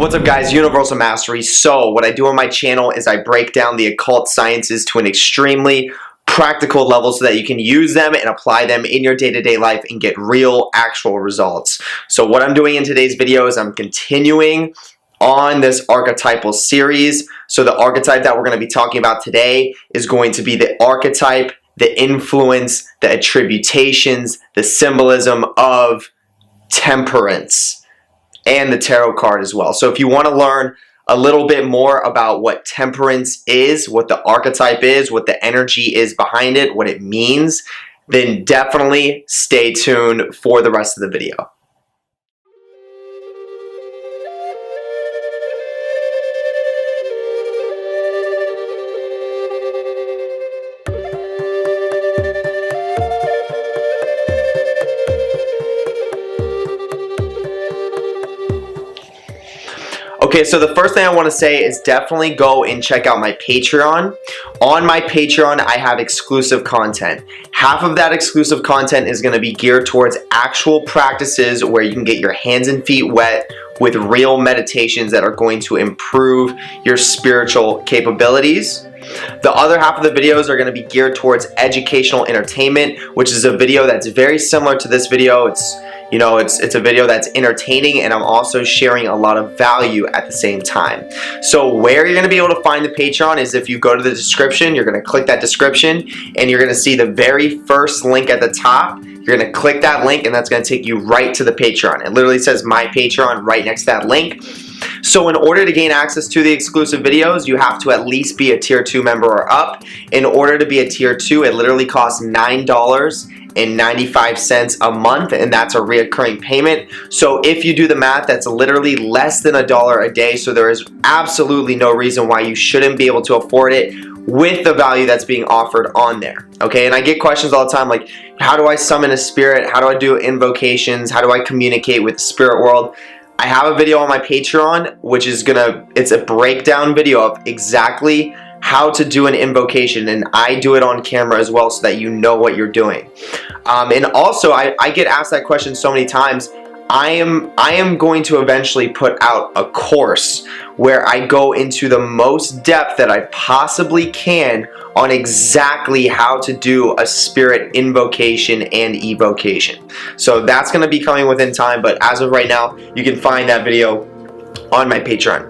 What's up, guys? Universal Mastery. So what I do on my channel is I break down the occult sciences to an extremely practical level so that you can use them and apply them in your day-to-day life and get real, actual results. So what I'm doing in today's video is I'm continuing on this archetypal series. So the archetype that we're going to be talking about today is going to be the archetype, the influence, the attributations, the symbolism of temperance, and the tarot card as well. So if you want to learn a little bit more about what temperance is, what the archetype is, what the energy is behind it, what it means, then definitely stay tuned for the rest of the video. Okay, so the first thing I want to say is definitely go and check out my Patreon. On my Patreon, I have exclusive content. Half of that exclusive content is going to be geared towards actual practices where you can get your hands and feet wet with real meditations that are going to improve your spiritual capabilities. The other half of the videos are going to be geared towards educational entertainment, which is a video that's very similar to this video. It's a video that's entertaining, and I'm also sharing a lot of value at the same time. So where you're going to be able to find the Patreon is if you go to the description, you're going to click that description, and you're going to see the very first link at the top. You're going to click that link, and that's going to take you right to the Patreon. It literally says My Patreon right next to that link. So in order to gain access to the exclusive videos, you have to at least be a Tier 2 member or up. In order to be a Tier 2, it literally costs $9.95 a month, and that's a reoccurring payment. So if you do the math, that's literally less than $1 a day. So there is absolutely no reason why you shouldn't be able to afford it with the value that's being offered on there. Okay, and I get questions all the time like, how do I summon a spirit? How do I do invocations? How do I communicate with the spirit world? I have a video on my Patreon, which is it's a breakdown video of exactly how to do an invocation, and I do it on camera as well so that you know what you're doing. And also, I get asked that question so many times. I am going to eventually put out a course where I go into the most depth that I possibly can on exactly how to do a spirit invocation and evocation. So that's going to be coming within time, but as of right now, you can find that video on my Patreon.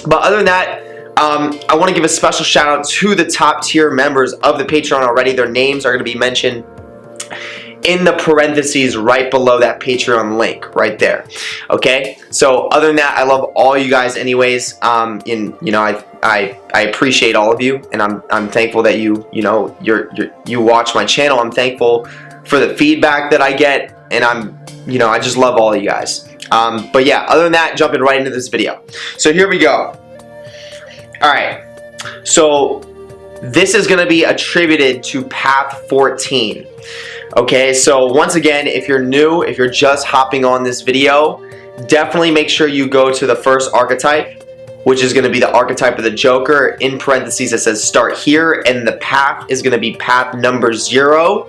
But other than that, I want to give a special shout out to the top tier members of the Patreon already. Their names are going to be mentioned in the parentheses right below that Patreon link right there. Okay, so other than that, I love all you guys anyways. I appreciate all of you, and I'm thankful that you watch my channel. I'm thankful for the feedback that I get, and I just love all of you guys. But yeah, other than that, jumping right into this video. So here we go. Alright, so this is going to be attributed to Path 14. Okay, so once again, if you're new, if you're just hopping on this video, definitely make sure you go to the first archetype, which is going to be the archetype of the Joker. In parentheses, it says start here, and the path is going to be path number 0,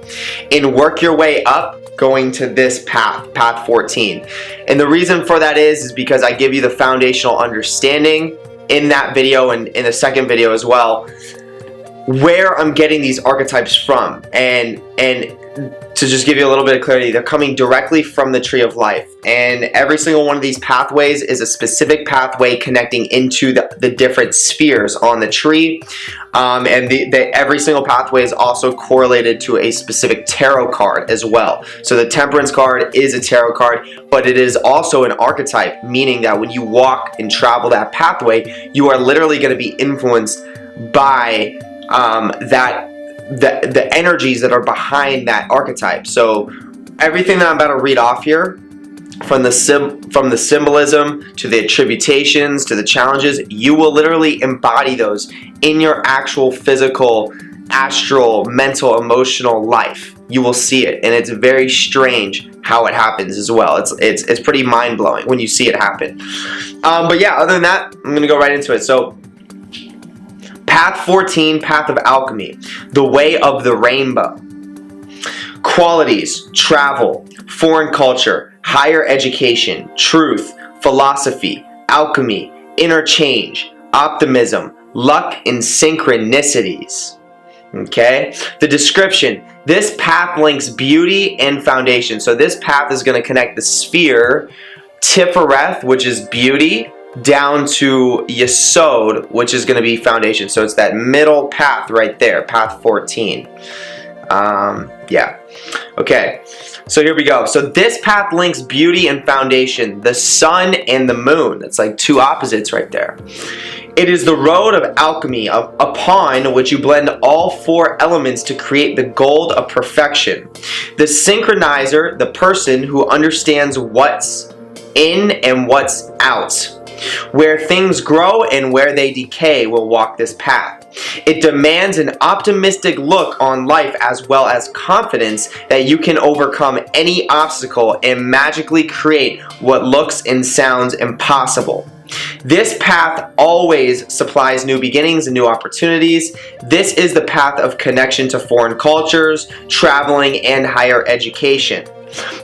and work your way up going to this path, Path 14. And the reason for that is because I give you the foundational understanding in that video and in the second video as well, where I'm getting these archetypes from, and to just give you a little bit of clarity, they're coming directly from the Tree of Life, and every single one of these pathways is a specific pathway connecting into the different spheres on the tree, and every single pathway is also correlated to a specific tarot card as well. So the Temperance card is a tarot card, but it is also an archetype, meaning that when you walk and travel that pathway, you are literally going to be influenced by the energies that are behind that archetype. So everything that I'm about to read off here, from the symbolism to the attributations to the challenges, you will literally embody those in your actual physical, astral, mental, emotional life. You will see it, and it's very strange how it happens as well. It's pretty mind-blowing when you see it happen. But yeah, other than that, I'm gonna go right into it. So Path 14, Path of Alchemy, the way of the rainbow. Qualities: travel, foreign culture, higher education, truth, philosophy, alchemy, interchange, optimism, luck, and synchronicities. Okay, the description. This path links beauty and foundation. So this path is going to connect the sphere, Tifereth, which is beauty, down to Yesod, which is going to be foundation. So it's that middle path right there, path 14. Yeah. Okay, so here we go. So this path links beauty and foundation, the sun and the moon. That's like two opposites right there. It is the road of alchemy, upon which you blend all four elements to create the gold of perfection. The synchronizer, the person who understands what's in and what's out, where things grow and where they decay, will walk this path. It demands an optimistic look on life as well as confidence that you can overcome any obstacle and magically create what looks and sounds impossible. This path always supplies new beginnings and new opportunities. This is the path of connection to foreign cultures, traveling, and higher education.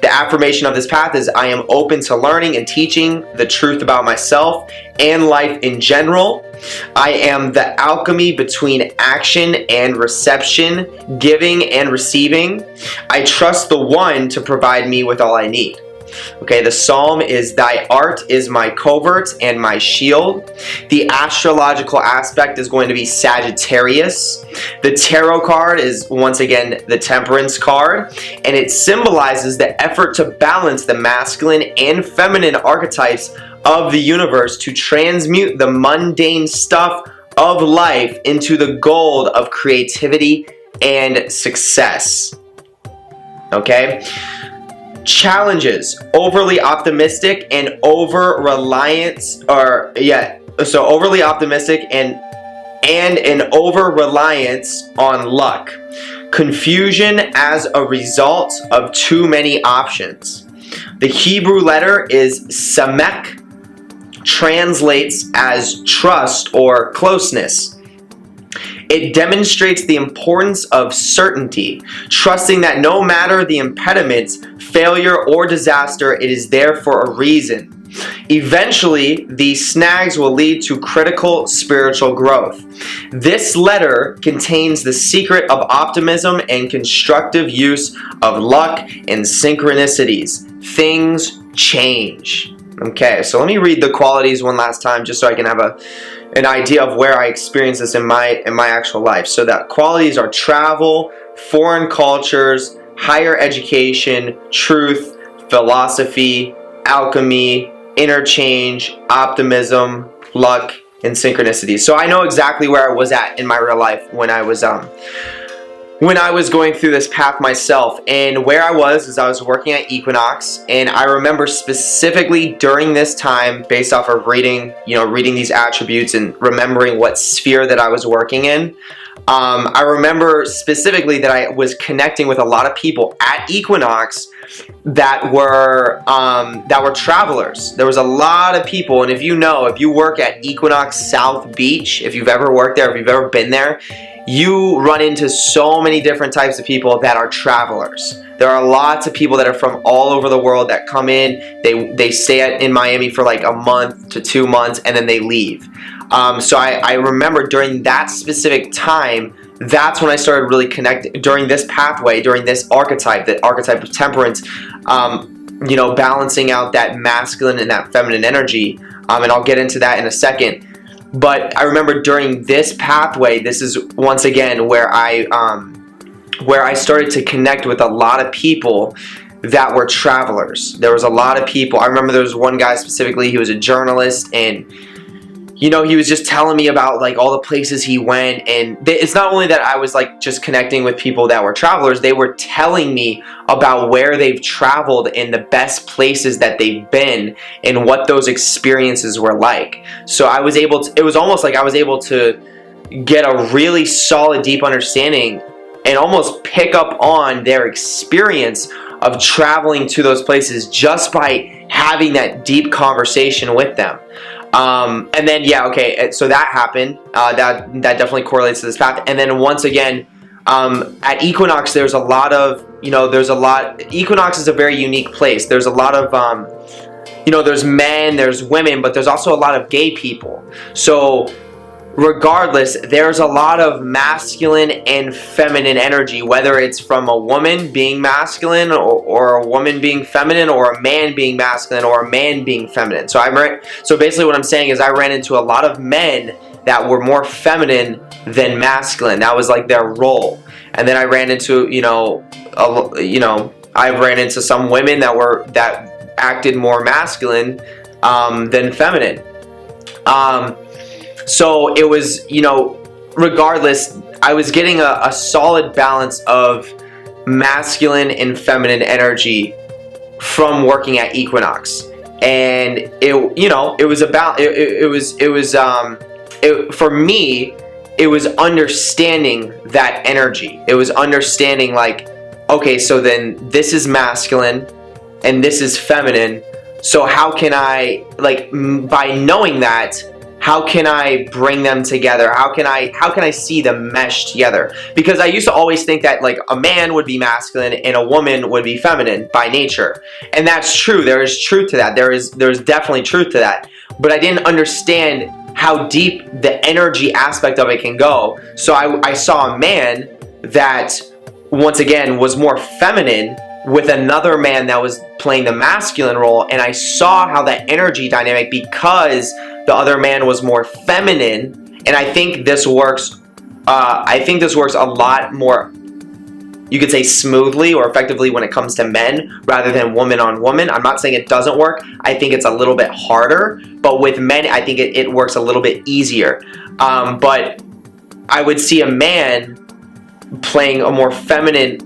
The affirmation of this path is, I am open to learning and teaching the truth about myself and life in general. I am the alchemy between action and reception, giving and receiving. I trust the one to provide me with all I need. Okay, the psalm is, thy art is my covert and my shield. The astrological aspect is going to be Sagittarius. The tarot card is, once again, the Temperance card, and it symbolizes the effort to balance the masculine and feminine archetypes of the universe to transmute the mundane stuff of life into the gold of creativity and success. Okay? Challenges: overly optimistic and over-reliance, overly optimistic and an over-reliance on luck. Confusion as a result of too many options. The Hebrew letter is Samek, translates as trust or closeness. It demonstrates the importance of certainty, trusting that no matter the impediments, failure, or disaster, it is there for a reason. Eventually, these snags will lead to critical spiritual growth. This letter contains the secret of optimism and constructive use of luck and synchronicities. Things change. Okay, so let me read the qualities one last time just so I can have an idea of where I experience this in my actual life. So that qualities are travel, foreign cultures, higher education, truth, philosophy, alchemy, interchange, optimism, luck, and synchronicity. So I know exactly where I was at in my real life when I was going through this path myself. And where I was is I was working at Equinox, and I remember specifically during this time, based off of reading these attributes and remembering what sphere that I was working in, I remember specifically that I was connecting with a lot of people at Equinox that were travelers. There was a lot of people, and if you work at Equinox South Beach, if you've ever worked there, if you've ever been there, you run into so many different types of people that are travelers. There are lots of people that are from all over the world that come in, they stay in Miami for like a month to 2 months, and then they leave. So I remember during that specific time, that's when I started really connecting, during this pathway, during this archetype, the archetype of temperance, balancing out that masculine and that feminine energy, and I'll get into that in a second. But I remember during this pathway, this is once again where I started to connect with a lot of people that were travelers. There was a lot of people. I remember there was one guy specifically, he was a journalist, and he was just telling me about like all the places he went, and it's not only that I was like just connecting with people that were travelers, they were telling me about where they've traveled and the best places that they've been and what those experiences were like. So it was almost like I was able to get a really solid, deep understanding and almost pick up on their experience of traveling to those places just by having that deep conversation with them. And then, so that happened. That definitely correlates to this path. And then once again, at Equinox, there's a lot of, Equinox is a very unique place. There's a lot of, there's men, there's women, but there's also a lot of gay people. So regardless, there's a lot of masculine and feminine energy, whether it's from a woman being masculine or a woman being feminine, or a man being masculine or a man being feminine. So basically what I'm saying is I ran into a lot of men that were more feminine than masculine. That was like their role. And then I ran into, I ran into some women that acted more masculine than feminine. So it was, regardless, I was getting a solid balance of masculine and feminine energy from working at Equinox. And for me, it was understanding that energy. It was understanding like, okay, so then this is masculine and this is feminine. So how can I, like, by knowing that, how can I bring them together? How can I see them mesh together? Because I used to always think that like a man would be masculine and a woman would be feminine by nature. And that's true. There is truth to that. There's definitely truth to that. But I didn't understand how deep the energy aspect of it can go. So I saw a man that, once again, was more feminine with another man that was playing the masculine role, and I saw how that energy dynamic, because the other man was more feminine, and I think this works a lot more, you could say, smoothly or effectively when it comes to men rather than woman on woman. I'm not saying it doesn't work. I think it's a little bit harder, but with men, I think it works a little bit easier. But I would see a man playing a more feminine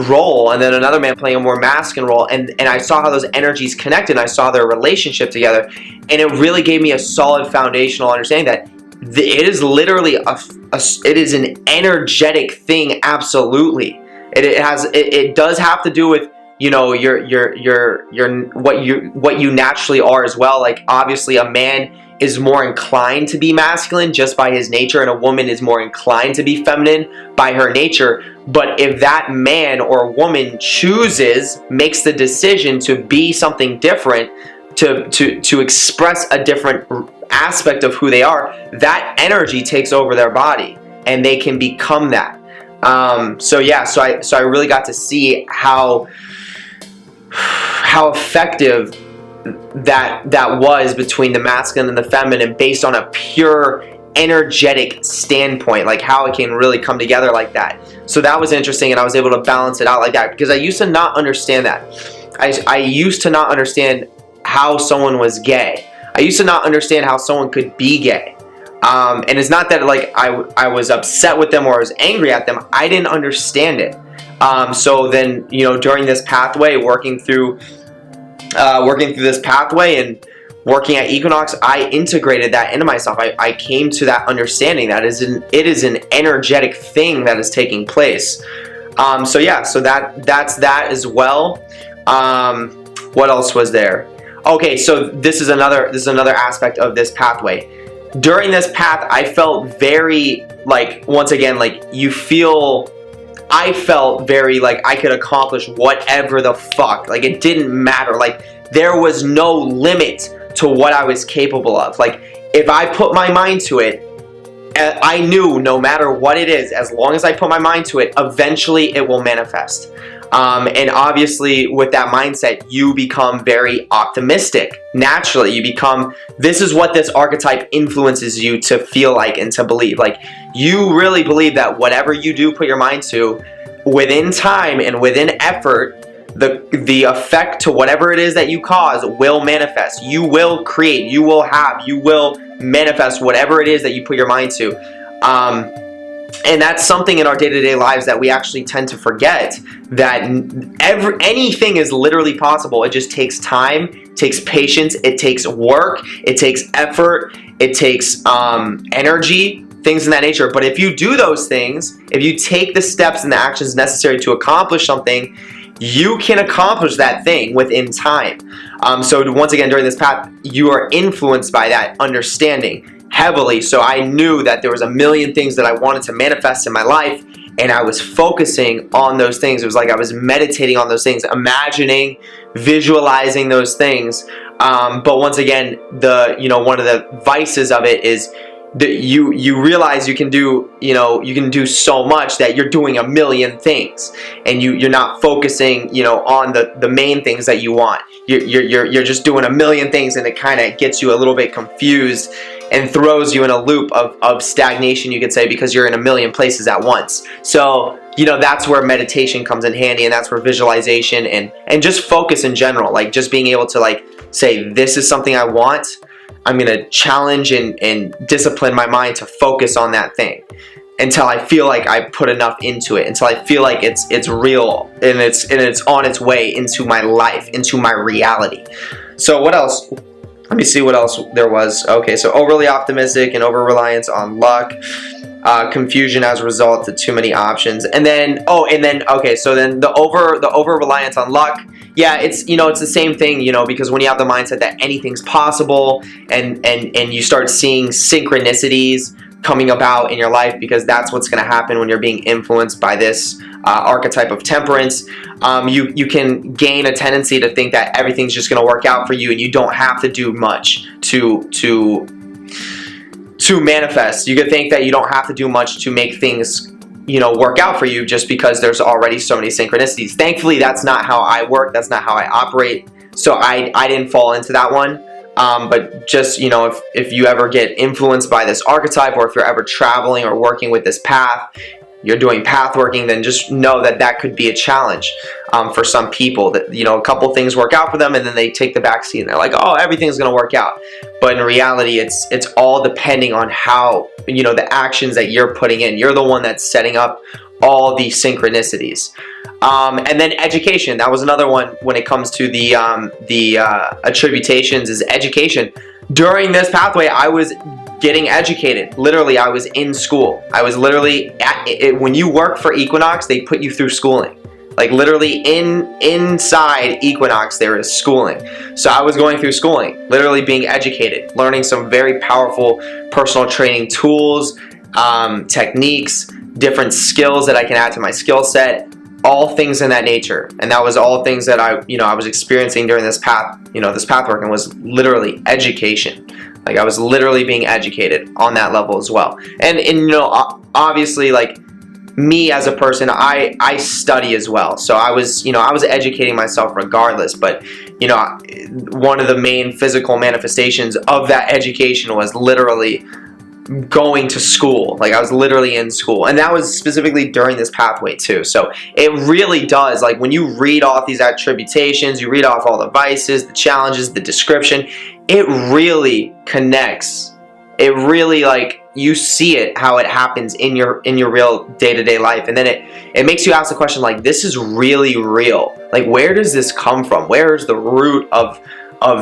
role and then another man playing a more masculine role, and I saw how those energies connected. I saw their relationship together, and it really gave me a solid foundational understanding that it is literally it is an energetic thing. Absolutely, it does have to do with what you naturally are as well. Like, obviously a man is more inclined to be masculine just by his nature, and a woman is more inclined to be feminine by her nature. But if that man or woman makes the decision to be something different, to express a different aspect of who they are, that energy takes over their body and they can become that. So I really got to see how effective that was between the masculine and the feminine, based on a pure energetic standpoint, like how it can really come together like that. So that was interesting, and I was able to balance it out like that, because I used to not understand that. I used to not understand how someone was gay. I used to not understand how someone could be gay. And it's not that like I was upset with them or I was angry at them. I didn't understand it. So then, during this pathway, working through this pathway and working at Equinox, I integrated that into myself. I came to that understanding that it is an energetic thing that is taking place. So that's that as well. What else was there? Okay, so this is another aspect of this pathway. During this path, I felt very I felt very like I could accomplish whatever the fuck. Like, it didn't matter. Like, there was no limit to what I was capable of. Like, if I put my mind to it, I knew no matter what it is, as long as I put my mind to it, eventually it will manifest. And obviously with that mindset, you become very optimistic. Naturally, this is what this archetype influences you to feel like and to believe. Like, you really believe that whatever you do put your mind to, within time and within effort, the effect to whatever it is that you cause will manifest. You will create, you will manifest whatever it is that you put your mind to. And that's something in our day-to-day lives that we actually tend to forget, that anything is literally possible. It just takes time, it takes patience, it takes work, it takes effort, it takes energy, things in that nature. But if you do those things, if you take the steps and the actions necessary to accomplish something, you can accomplish that thing within time. So once again, during this path, you are influenced by that understanding heavily. So I knew that there was a million things that I wanted to manifest in my life, and I was focusing on those things. It was like I was meditating on those things, imagining, visualizing those things. But once again, one of the vices of it is that you realize you can do so much that you're doing a million things, and you're not focusing on the main things that you want. You're just doing a million things, and it kind of gets you a little bit confused and throws you in a loop of stagnation, you could say, because you're in a million places at once. So that's where meditation comes in handy, and that's where visualization and just focus in general, like just being able to like say, this is something I want. I'm going to challenge and discipline my mind to focus on that thing until I feel like I put enough into it, until I feel like it's real and it's on its way into my life, into my reality. So what else? Let me see what else there was. Okay, so overly optimistic and over-reliance on luck. Confusion as a result of too many options. And then okay, so then the over-reliance on luck. Yeah, it's the same thing, because when you have the mindset that anything's possible, and you start seeing synchronicities coming about in your life, because that's what's going to happen when you're being influenced by this archetype of temperance. You can gain a tendency to think that everything's just going to work out for you, and you don't have to do much to manifest. You could think that you don't have to do much to make things work out for you, just because there's already so many synchronicities. Thankfully, that's not how I work. That's not how I operate. So I didn't fall into that one. But just, if you ever get influenced by this archetype, or if you're ever traveling or working with this path, you're doing path working, then just know that that could be a challenge for some people. That a couple things work out for them, and then they take the back seat and they're like, oh, everything's gonna work out. But in reality, it's all depending on how the actions that you're putting in. You're the one that's setting up all these synchronicities. And then education. That was another one when it comes to the attributations, is education. During this pathway, I was getting educated. Literally, I was in school. I was literally when you work for Equinox, they put you through schooling. Like literally inside Equinox, there is schooling. So I was going through schooling, literally being educated, learning some very powerful personal training tools, techniques, different skills that I can add to my skill set, all things in that nature. And that was all things that I was experiencing during this path, this path work, and was literally education. Like I was literally being educated on that level as well. And obviously, like me as a person, I study as well. So I was educating myself regardless. But one of the main physical manifestations of that education was literally going to school. Like I was literally in school, and that was specifically during this pathway too. So it really does, like when you read off these attributations, you read off all the vices, the challenges, the description, it really connects. It really, like, you see it, how it happens in your real day-to-day life. And then it makes you ask the question, like, this is really real. Like, where does this come from? Where is the root of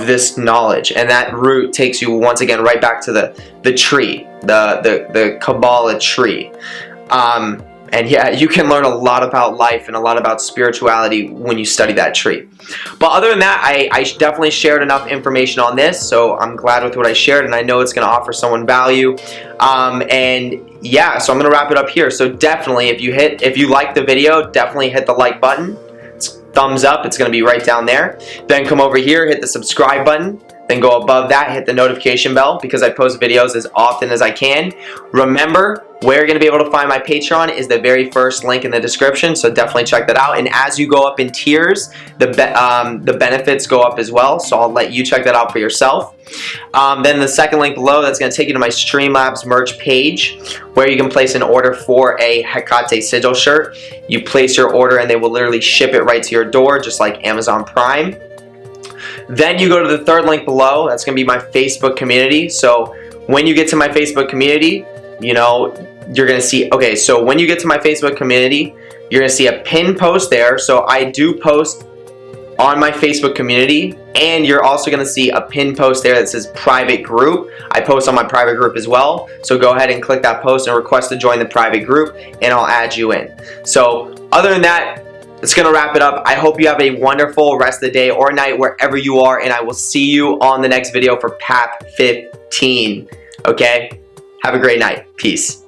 this knowledge? And that root takes you once again right back to the tree, the Kabbalah tree. And yeah, you can learn a lot about life and a lot about spirituality when you study that tree. But other than that, I definitely shared enough information on this, so I'm glad with what I shared, and I know it's going to offer someone value. And yeah, so I'm going to wrap it up here. So definitely, if you like the video, definitely hit the like button. Thumbs up, it's going to be right down there. Then come over here, hit the subscribe button. Then go above that, hit the notification bell, because I post videos as often as I can. Remember, where you're going to be able to find my Patreon is the very first link in the description, so definitely check that out. And as you go up in tiers, the benefits go up as well, so I'll let you check that out for yourself. Then the second link below, that's going to take you to my Streamlabs merch page, where you can place an order for a Hecate Sigil shirt. You place your order and they will literally ship it right to your door, just like Amazon Prime. Then you go to the third link below. That's going to be my Facebook community. So when you get to my Facebook community, you're going to see, okay, so when you get to my Facebook community, you're going to see a pinned post there. So I do post on my Facebook community, and you're also going to see a pinned post there that says private group. I post on my private group as well. So go ahead and click that post and request to join the private group, and I'll add you in. So other than that, it's going to wrap it up. I hope you have a wonderful rest of the day or night wherever you are, and I will see you on the next video for Path 15. Okay? Have a great night. Peace.